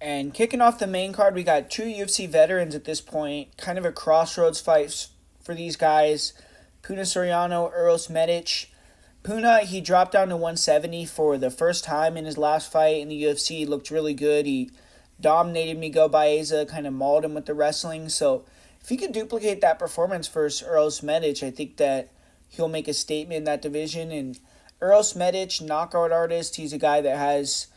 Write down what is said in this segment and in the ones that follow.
And kicking off the main card, we got two UFC veterans at this point. Kind of a crossroads fight for these guys. Puna Soriano, Uros. Puna, he dropped down to 170 for the first time in his last fight in the UFC. He looked really good. He dominated Miguel Baeza, kind of mauled him with the wrestling. So if he could duplicate that performance versus Uros, I think that he'll make a statement in that division. And Uros, knockout artist. He's a guy that has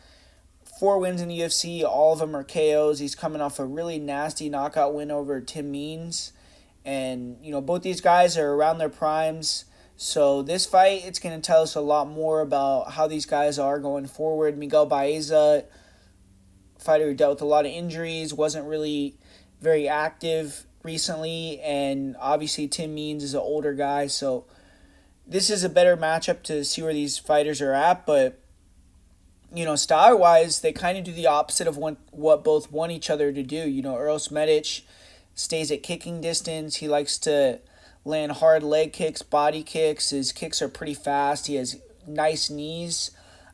4 wins in the UFC. All of them are KOs. He's coming off a really nasty knockout win over Tim Means. And, both these guys are around their primes. So this fight, it's going to tell us a lot more about how these guys are going forward. Miguel Baeza, fighter who dealt with a lot of injuries, wasn't really very active recently. And obviously Tim Means is an older guy. So this is a better matchup to see where these fighters are at. But style-wise, they kind of do the opposite of what both want each other to do. Uros stays at kicking distance. He likes to land hard leg kicks, body kicks. His kicks are pretty fast. He has nice knees.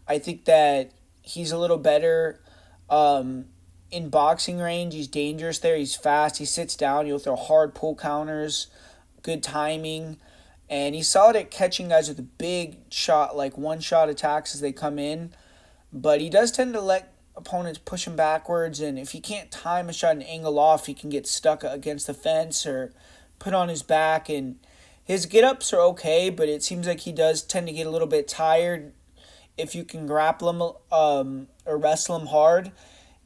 I think that he's a little better in boxing range. He's dangerous there. He's fast. He sits down. He'll throw hard pull counters, good timing. And he's solid at catching guys with a big shot, like one-shot attacks as they come in. But he does tend to let opponents push him backwards, and if he can't time a shot and angle off, he can get stuck against the fence or put on his back. And his get-ups are okay, but it seems like he does tend to get a little bit tired if you can grapple him or wrestle him hard.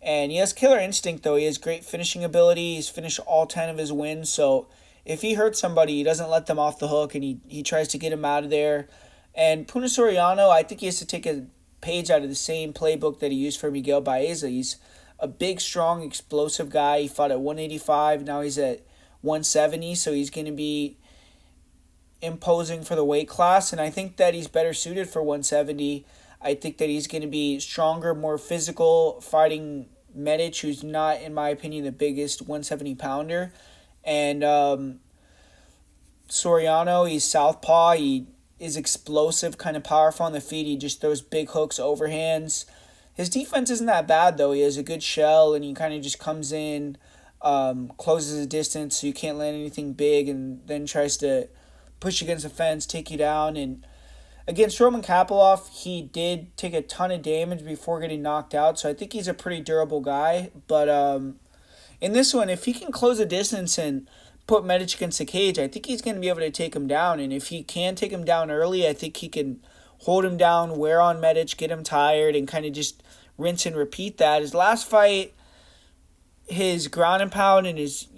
And he has killer instinct, though. He has great finishing ability. He's finished all 10 of his wins, so if he hurts somebody, he doesn't let them off the hook, and he tries to get him out of there. And Puna Soriano, I think he has to take a page out of the same playbook that he used for Miguel Baeza. He's a big, strong, explosive guy. He fought at 185. Now he's at 170, so he's going to be imposing for the weight class, and I think that he's better suited for 170. I think that he's going to be stronger, more physical, fighting Medic, who's not, in my opinion, the biggest 170-pounder. And Soriano, he's southpaw. He is explosive, kind of powerful on the feet. He just throws big hooks, overhands. His defense isn't that bad, though. He has a good shell, and he kind of just comes in, closes the distance so you can't land anything big, and then tries to push against the fence, take you down. And against Roman Kapilov, he did take a ton of damage before getting knocked out, so I think he's a pretty durable guy. But in this one, if he can close the distance and put Medic against the cage, I think he's going to be able to take him down. And if he can take him down early, I think he can hold him down, wear on Medic, get him tired, and kind of just rinse and repeat that. His last fight, his ground and pound and his,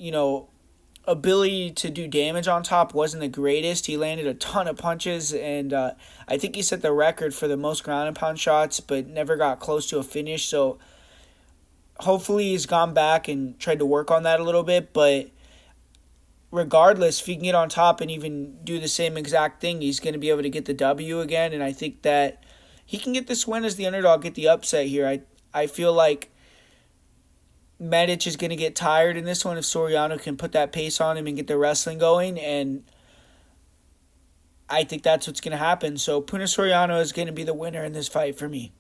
ability to do damage on top wasn't the greatest. He landed a ton of punches, and I think he set the record for the most ground and pound shots, but never got close to a finish. So hopefully he's gone back and tried to work on that a little bit, but regardless, if he can get on top and even do the same exact thing, he's going to be able to get the W again. And I think that he can get this win as the underdog, get the upset here. I feel like Medic is going to get tired in this one if Soriano can put that pace on him and get the wrestling going. And I think that's what's going to happen. So Puna Soriano is going to be the winner in this fight for me.